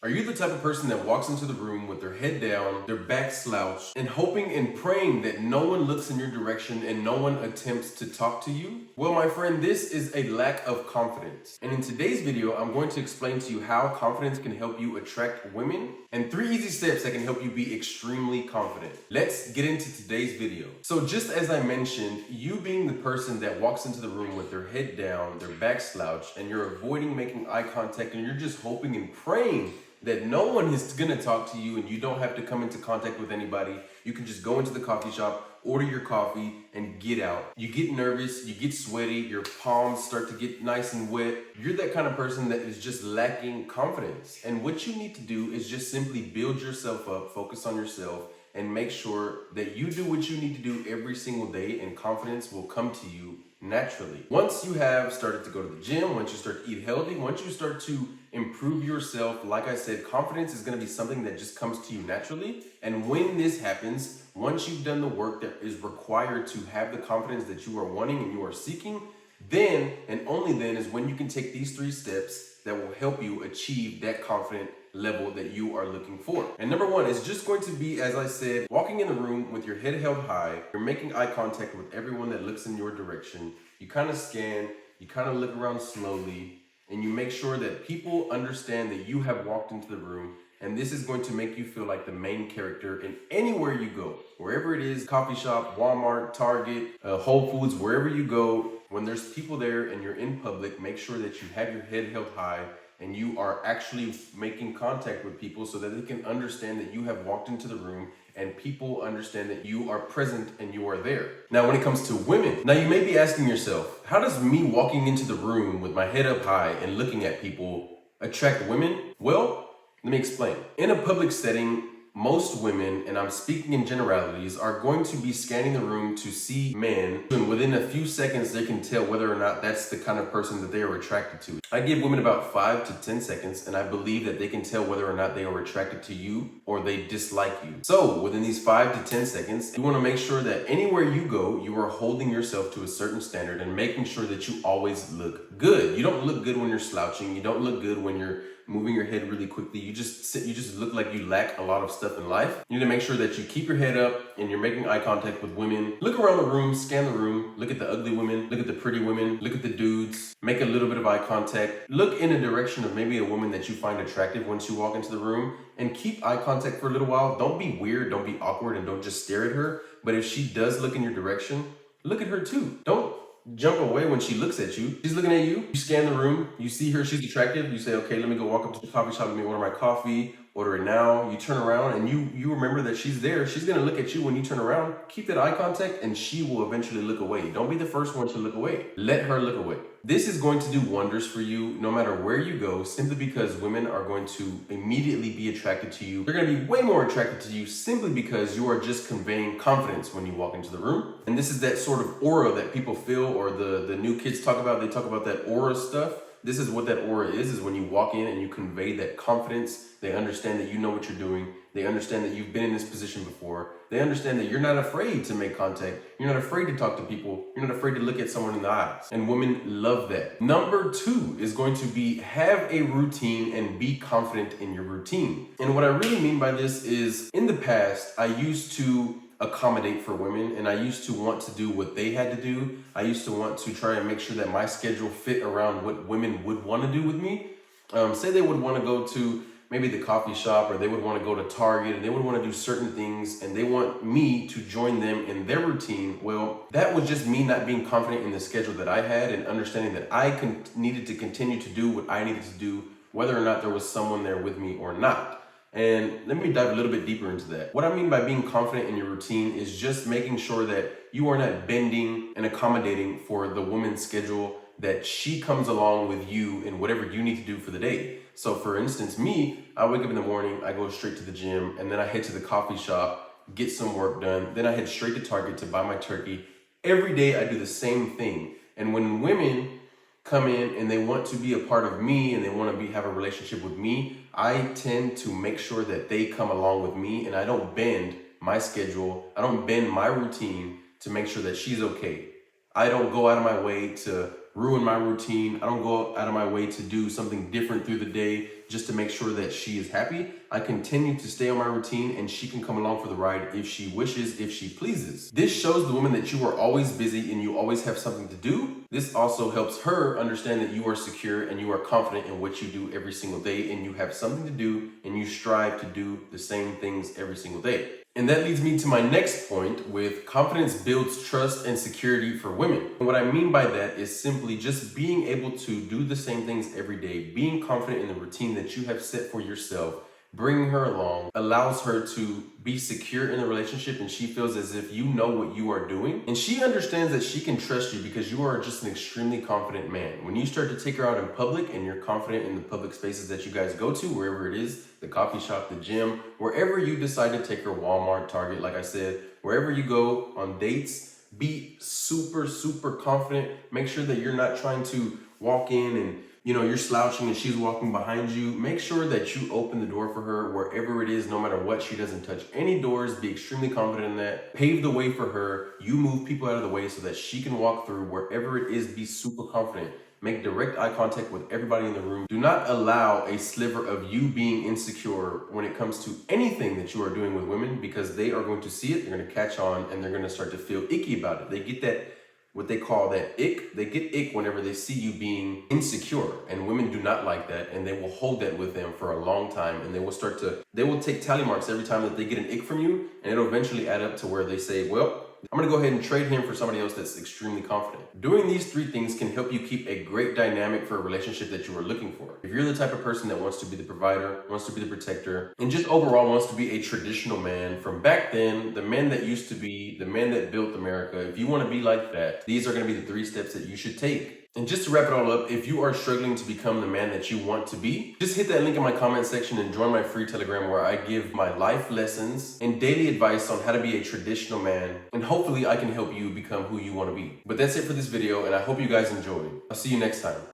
Are you the type of person that walks into the room with their head down, their back slouched, and hoping and praying that no one looks in your direction and no one attempts to talk to you? Well, my friend, this is a lack of confidence. And in today's video, I'm going to explain to you how confidence can help you attract women and 3 easy steps that can help you be extremely confident. Let's get into today's video. So just as I mentioned, you being the person that walks into the room with their head down, their back slouched, and you're avoiding making eye contact and you're just hoping and praying that no one is gonna talk to you and you don't have to come into contact with anybody. You can just go into the coffee shop, order your coffee, and get out. You get nervous, you get sweaty, your palms start to get nice and wet. You're that kind of person that is just lacking confidence. And what you need to do is just simply build yourself up, focus on yourself, and make sure that you do what you need to do every single day, and confidence will come to you naturally. Once you have started to go to the gym, once you start to eat healthy, once you start to improve yourself, like I said, confidence is going to be something that just comes to you naturally. And when this happens, once you've done the work that is required to have the confidence that you are wanting and you are seeking, then and only then is when you can take these 3 steps that will help you achieve that confident level that you are looking for. And number 1 is just going to be, as I said, walking in the room with your head held high. You're making eye contact with everyone that looks in your direction. You kind of scan, you kind of look around slowly, and you make sure that people understand that you have walked into the room. And this is going to make you feel like the main character in anywhere you go. Wherever it is, coffee shop, Walmart, Target, Whole Foods, wherever you go, when there's people there and you're in public, make sure that you have your head held high and you are actually making contact with people so that they can understand that you have walked into the room and people understand that you are present and you are there. Now, when it comes to women, now you may be asking yourself, how does me walking into the room with my head up high and looking at people attract women? Well, let me explain. In a public setting, most women, and I'm speaking in generalities, are going to be scanning the room to see men, and within a few seconds they can tell whether or not that's the kind of person that they are attracted to. I give women about 5 to 10 seconds, and I believe that they can tell whether or not they are attracted to you or they dislike you. So within these 5 to 10 seconds, you want to make sure that anywhere you go, you are holding yourself to a certain standard and making sure that you always look good. You don't look good when you're slouching. You don't look good when you're moving your head really quickly. You just look like you lack a lot of stuff in life. You need to make sure that you keep your head up and you're making eye contact with women. Look around the room, scan the room, look at the ugly women, look at the pretty women, look at the dudes, make a little bit of eye contact. Look in the direction of maybe a woman that you find attractive once you walk into the room, and keep eye contact for a little while. Don't be weird, don't be awkward, and don't just stare at her. But if she does look in your direction, look at her too. Don't jump away when she looks at you. She's looking at you. You scan the room. You see her. She's attractive. You say, okay, let me go walk up to the coffee shop. Let me order my coffee. Order it now. You turn around and you remember that she's there. She's going to look at you when you turn around. Keep that eye contact and she will eventually look away. Don't be the first one to look away. Let her look away. This is going to do wonders for you no matter where you go, simply because women are going to immediately be attracted to you. They're going to be way more attracted to you simply because you are just conveying confidence when you walk into the room. And this is that sort of aura that people feel, or the new kids talk about. They talk about that aura stuff. This is what that aura is when you walk in and you convey that confidence. They understand that you know what you're doing. They understand that you've been in this position before. They understand that you're not afraid to make contact. You're not afraid to talk to people. You're not afraid to look at someone in the eyes. And women love that. Number 2 is going to be have a routine and be confident in your routine. And what I really mean by this is, in the past, I used to accommodate for women, and I used to want to do what they had to do. I used to want to try and make sure that my schedule fit around what women would want to do with me. Say they would want to go to maybe the coffee shop, or they would want to go to Target, and they would want to do certain things, and they want me to join them in their routine. Well, that was just me not being confident in the schedule that I had, and understanding that I needed to continue to do what I needed to do, whether or not there was someone there with me or not. And let me dive a little bit deeper into that. What I mean by being confident in your routine is just making sure that you are not bending and accommodating for the woman's schedule, that she comes along with you in whatever you need to do for the day. So for instance, me, I wake up in the morning, I go straight to the gym, and then I head to the coffee shop, get some work done. Then I head straight to Target to buy my turkey. Every day I do the same thing. And when women come in and they want to be a part of me and they want to have a relationship with me, I tend to make sure that they come along with me, and I don't bend my schedule. I don't bend my routine to make sure that she's okay. I don't go out of my way to ruin my routine. I don't go out of my way to do something different through the day just to make sure that she is happy. I continue to stay on my routine and she can come along for the ride if she wishes, if she pleases. This shows the woman that you are always busy and you always have something to do. This also helps her understand that you are secure and you are confident in what you do every single day, and you have something to do and you strive to do the same things every single day. And that leads me to my next point with confidence builds trust and security for women. And what I mean by that is simply just being able to do the same things every day, being confident in the routine that you have set for yourself. Bringing her along allows her to be secure in the relationship, and she feels as if you know what you are doing. And she understands that she can trust you because you are just an extremely confident man. When you start to take her out in public and you're confident in the public spaces that you guys go to, wherever it is, the coffee shop, the gym, wherever you decide to take her, Walmart, Target, like I said, wherever you go on dates, be super, super confident. Make sure that you're not trying to walk in and you're slouching and she's walking behind you. Make sure that you open the door for her wherever it is, no matter what. She doesn't touch any doors. Be extremely confident in that. Pave the way for her. You move people out of the way so that she can walk through wherever it is. Be super confident. Make direct eye contact with everybody in the room. Do not allow a sliver of you being insecure when it comes to anything that you are doing with women, because they are going to see it, they're going to catch on, and they're going to start to feel icky about it. They get that, what they call that ick. They get ick whenever they see you being insecure, and women do not like that, and they will hold that with them for a long time, and they will take tally marks every time that they get an ick from you, and it'll eventually add up to where they say, well, I'm gonna go ahead and trade him for somebody else that's extremely confident. Doing these 3 things can help you keep a great dynamic for a relationship that you are looking for. If you're the type of person that wants to be the provider, wants to be the protector, and just overall wants to be a traditional man from back then, the man that used to be, the man that built America, if you wanna be like that, these are gonna be the 3 steps that you should take. And just to wrap it all up, if you are struggling to become the man that you want to be, just hit that link in my comment section and join my free Telegram where I give my life lessons and daily advice on how to be a traditional man. And hopefully I can help you become who you want to be. But that's it for this video, and I hope you guys enjoyed. I'll see you next time.